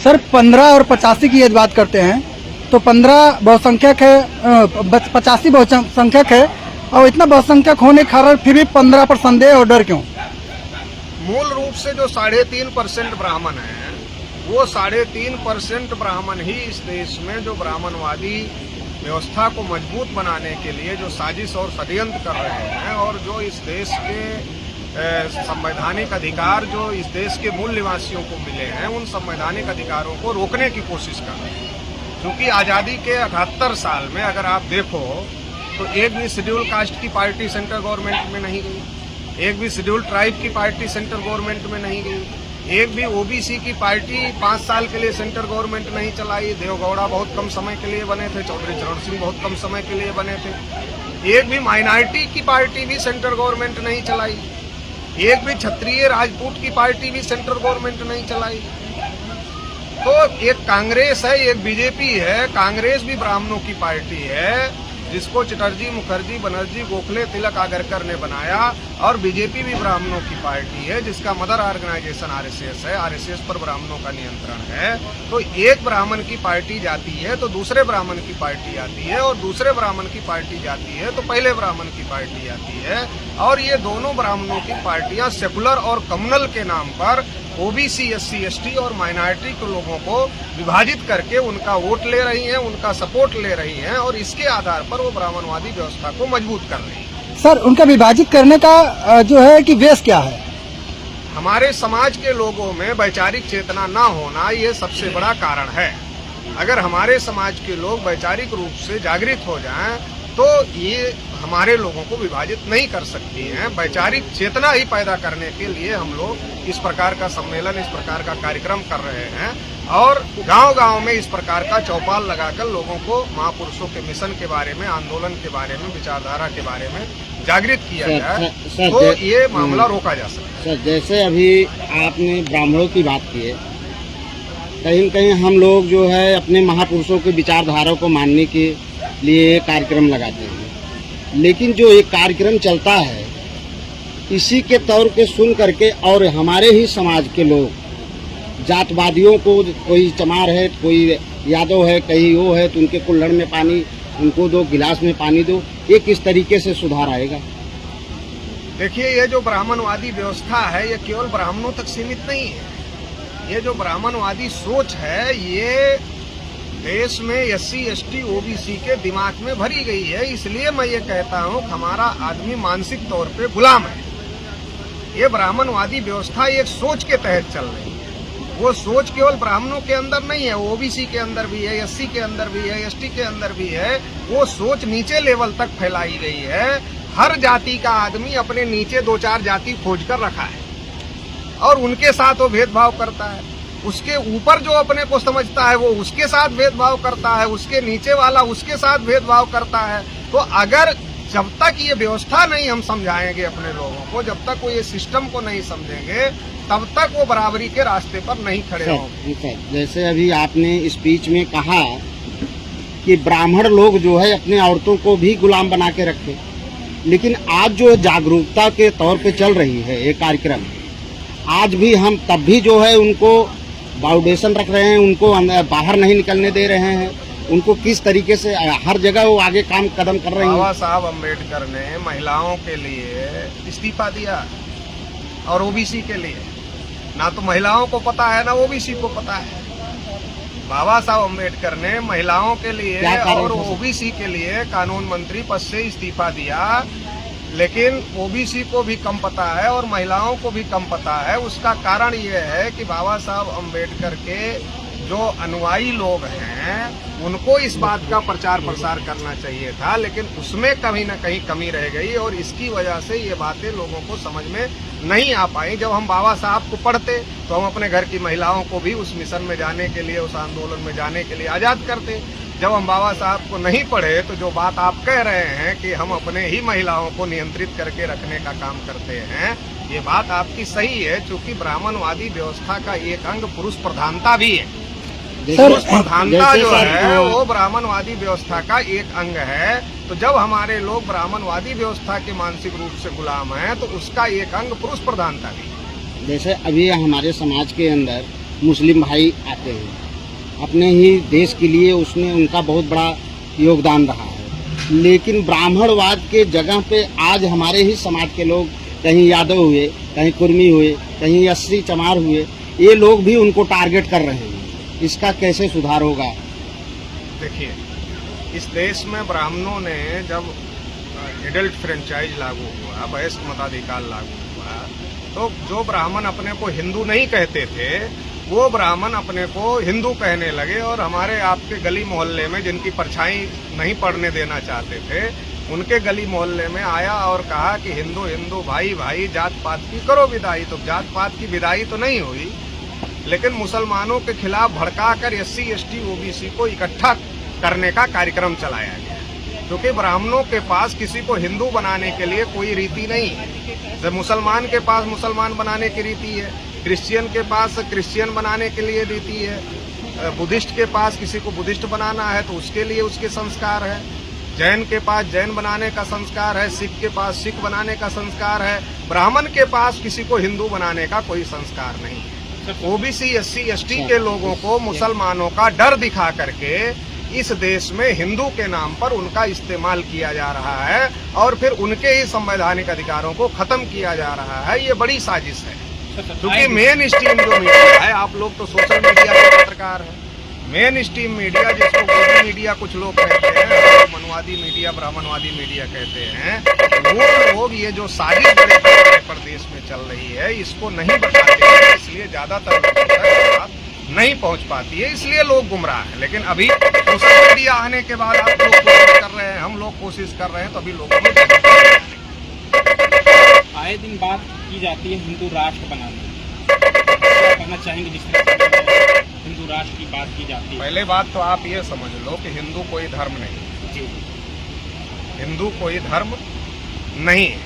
Sir 15 और 85 की यदि बात करते हैं तो 15 बहुसंख्यक है, 85 बहुसंख्यक है, और इतना बहुसंख्यक होने के कारण फिर भी 15 पर संदेह और डर क्यों? मूल रूप से जो 3.5% ब्राह्मण हैं, वो 3.5% ब्राह्मण ही इस देश में जो ब्राह्मणवादी व्यवस्था को मजबूत बनाने के लिए जो साजिश और षड्यंत्र कर रहे हैं, और जो इस देश के संवैधानिक अधिकार जो इस देश के मूल निवासियों को मिले हैं, उन संवैधानिक अधिकारों को रोकने की कोशिश कर रहे हैं। क्योंकि आज़ादी के 78 साल में अगर आप देखो तो एक भी शेड्यूल कास्ट की पार्टी सेंट्रल गवर्नमेंट में नहीं गई, एक भी शेड्यूल ट्राइब की पार्टी सेंट्रल गवर्नमेंट में नहीं गई, एक भी ओबीसी की पार्टी 5 साल के लिए सेंट्रल गवर्नमेंट नहीं चलाई। देवगौड़ा बहुत कम समय के लिए बने थे, चौधरी चरण सिंह बहुत कम समय के लिए बने थे। एक भी माइनॉरिटी की पार्टी भी सेंट्रल गवर्नमेंट नहीं चलाई, एक भी क्षत्रिय राजपूत की पार्टी भी सेंट्रल गवर्नमेंट नहीं चलाई। तो एक कांग्रेस है, एक बीजेपी है। कांग्रेस भी ब्राह्मणों की पार्टी है, जिसको चटर्जी, मुखर्जी, बनर्जी, गोखले, तिलक, आगरकर ने बनाया, और बीजेपी भी ब्राह्मणों की पार्टी है, जिसका मदर ऑर्गेनाइजेशन आरएसएस है। आरएसएस पर ब्राह्मणों का नियंत्रण है। तो एक ब्राह्मण की पार्टी जाती है तो दूसरे ब्राह्मण की पार्टी आती है, और दूसरे ब्राह्मण की पार्टी जाती है तो पहले ब्राह्मण की पार्टी आती है। और ये दोनों ब्राह्मणों की पार्टियां सेकुलर और कम्युनल के नाम पर ओबीसी, एससी, एसटी और माइनॉरिटी के लोगों को विभाजित करके उनका वोट ले रही हैं, उनका सपोर्ट ले रही हैं, और इसके आधार पर वो ब्राह्मणवादी व्यवस्था को मजबूत कर रही है। सर उनका विभाजित करने का जो है कि वेश क्या है? हमारे समाज के लोगों में वैचारिक चेतना न होना, ये सबसे बड़ा कारण है। अगर हमारे समाज के लोग वैचारिक रूप से जागृत हो जाएं तो ये हमारे लोगों को विभाजित नहीं कर सकती हैं। वैचारिक चेतना ही पैदा करने के लिए हम लोग इस प्रकार का सम्मेलन, इस प्रकार का कार्यक्रम कर रहे हैं, और गांव-गांव में इस प्रकार का चौपाल लगाकर लोगों को महापुरुषों के मिशन के बारे में, आंदोलन के बारे में, विचारधारा के बारे में जागृत किया जाए तो ये मामला रोका जा सकता है। सर जैसे अभी आपने ब्राह्मणों की बात की है, कहीं न कहीं हम लोग जो है अपने महापुरुषों के विचारधारा को मानने के लिए कार्यक्रम लगाते हैं, लेकिन जो एक कार्यक्रम चलता है इसी के तौर पे सुन करके, और हमारे ही समाज के लोग जातवादियों को, कोई चमार है, कोई यादव है, कहीं वो है, तो उनके कुल्हड़ में पानी उनको दो, गिलास में पानी दो, ये किस तरीके से सुधार आएगा? देखिए, ये जो ब्राह्मणवादी व्यवस्था है ये केवल ब्राह्मणों तक सीमित नहीं है। ये जो ब्राह्मणवादी सोच है ये देश में एससी, एसटी, ओबीसी के दिमाग में भरी गई है। इसलिए मैं ये कहता हूँ हमारा आदमी मानसिक तौर पे गुलाम है। ये ब्राह्मणवादी व्यवस्था एक सोच के तहत चल रही है। वो सोच केवल ब्राह्मणों के अंदर नहीं है, ओबीसी के अंदर भी है, एससी के अंदर भी है, एसटी के अंदर भी है। वो सोच नीचे लेवल तक फैलाई गई है। हर जाति का आदमी अपने नीचे 2-4 जाति खोज कर रखा है और उनके साथ वो भेदभाव करता है। उसके ऊपर जो अपने को समझता है वो उसके साथ भेदभाव करता है, उसके नीचे वाला उसके साथ भेदभाव करता है। तो अगर जब तक ये व्यवस्था नहीं हम समझाएंगे अपने लोगों को, जब तक वो ये सिस्टम को नहीं समझेंगे, तब तक वो बराबरी के रास्ते पर नहीं खड़े होंगे। जैसे अभी आपने स्पीच में कहा कि ब्राह्मण लोग जो है अपने औरतों को भी गुलाम बना के रखे, लेकिन आज जो जागरूकता के तौर पे चल रही है ये कार्यक्रम, आज भी हम तब भी जो है उनको बाउंडेशन रख रहे हैं, उनको बाहर नहीं निकलने दे रहे हैं, उनको किस तरीके से हर जगह वो आगे कदम कर रहे हैं। बाबा साहब अम्बेडकर ने महिलाओं के लिए इस्तीफा दिया और ओबीसी के लिए, ना तो महिलाओं को पता है ना ओबीसी को पता है। बाबा साहब अम्बेडकर ने महिलाओं के लिए और ओबीसी के लिए कानून मंत्री पद से इस्तीफा दिया, लेकिन ओबीसी को भी कम पता है और महिलाओं को भी कम पता है। उसका कारण ये है कि बाबा साहब अम्बेडकर के जो अनुयायी लोग हैं उनको इस बात का प्रचार प्रसार करना चाहिए था, लेकिन उसमें कहीं न कहीं कमी रह गई और इसकी वजह से ये बातें लोगों को समझ में नहीं आ पाई। जब हम बाबा साहब को पढ़ते तो हम अपने घर की महिलाओं को भी उस मिशन में जाने के लिए, उस आंदोलन में जाने के लिए आज़ाद करते। जब हम बाबा साहब को नहीं पढ़े तो जो बात आप कह रहे हैं कि हम अपने ही महिलाओं को नियंत्रित करके रखने का काम करते हैं, ये बात आपकी सही है। चूंकि ब्राह्मणवादी व्यवस्था का एक अंग पुरुष प्रधानता भी है। पुरुष प्रधानता जो है वो ब्राह्मणवादी व्यवस्था का एक अंग है। तो जब हमारे लोग ब्राह्मणवादी व्यवस्था के मानसिक रूप से गुलाम हैं तो उसका एक अंग पुरुष प्रधानता भी है। जैसे अभी हमारे समाज के अंदर मुस्लिम भाई आते हैं। अपने ही देश के लिए उसमें उनका बहुत बड़ा योगदान रहा है। लेकिन ब्राह्मणवाद के जगह पे आज हमारे ही समाज के लोग, कहीं यादव हुए, कहीं कुर्मी हुए, कहीं एससी चमार हुए, ये लोग भी उनको टारगेट कर रहे हैं। इसका कैसे सुधार होगा? देखिए, इस देश में ब्राह्मणों ने जब एडल्ट फ्रेंचाइज लागू हुआ, वयस्क मताधिकार लागू हुआ, तो जो ब्राह्मण अपने को हिंदू नहीं कहते थे वो ब्राह्मण अपने को हिंदू कहने लगे, और हमारे आपके गली मोहल्ले में जिनकी परछाई नहीं पड़ने देना चाहते थे उनके गली मोहल्ले में आया और कहा कि हिंदू हिंदू भाई भाई, जात पात की करो विदाई। तो जात पात की विदाई तो नहीं हुई, लेकिन मुसलमानों के खिलाफ भड़काकर एससी एसटी ओबीसी को इकट्ठा करने का कार्यक्रम चलाया गया, क्योंकि ब्राह्मणों के पास किसी को हिंदू बनाने के लिए कोई रीति नहीं है। जब मुसलमान के पास मुसलमान बनाने की रीति है, क्रिश्चियन के पास क्रिश्चियन बनाने के लिए रीति है, बुद्धिस्ट के पास किसी को बुद्धिस्ट बनाना है तो उसके लिए उसके संस्कार है, जैन के पास जैन बनाने का संस्कार है, सिख के पास सिख बनाने का संस्कार है। ब्राह्मण के पास किसी को हिंदू बनाने का कोई संस्कार नहीं है। ओबीसी एससी एसटी के लोगों को मुसलमानों का डर दिखा करके इस देश में हिंदू के नाम पर उनका इस्तेमाल किया जा रहा है और फिर उनके ही संवैधानिक अधिकारों को खत्म किया जा रहा है। ये बड़ी साजिश है, क्योंकि मेन स्ट्रीम जो मीडिया है, आप लोग तो सोशल मीडिया के पत्रकार हैं, मेन स्ट्रीम मीडिया जिसको गोदी मीडिया कुछ लोग कहते हैं, मनवादी मीडिया ब्राह्मणवादी मीडिया कहते हैं, वो लोग ये जो साजिश बड़े पैमाने पर देश में चल रही है इसको नहीं बताते हैं, इसलिए ज्यादातर लोगों तक बात नहीं पहुंच पाती है, इसलिए लोग गुमराह हैं। लेकिन अभी सोशल मीडिया आने के बाद आप लोग कोशिश कर रहे हैं, हम लोग कोशिश कर रहे हैं, तो अभी लोगों में आए दिन बात की जाती है हिंदू राष्ट्र बनाने की, क्या कहना चाहेंगे? जिस तरह से हिंदू राष्ट्र की बात की जाती है, पहले बात तो आप ये समझ लो कि हिंदू कोई धर्म नहीं, जी, हिंदू कोई धर्म नहीं है।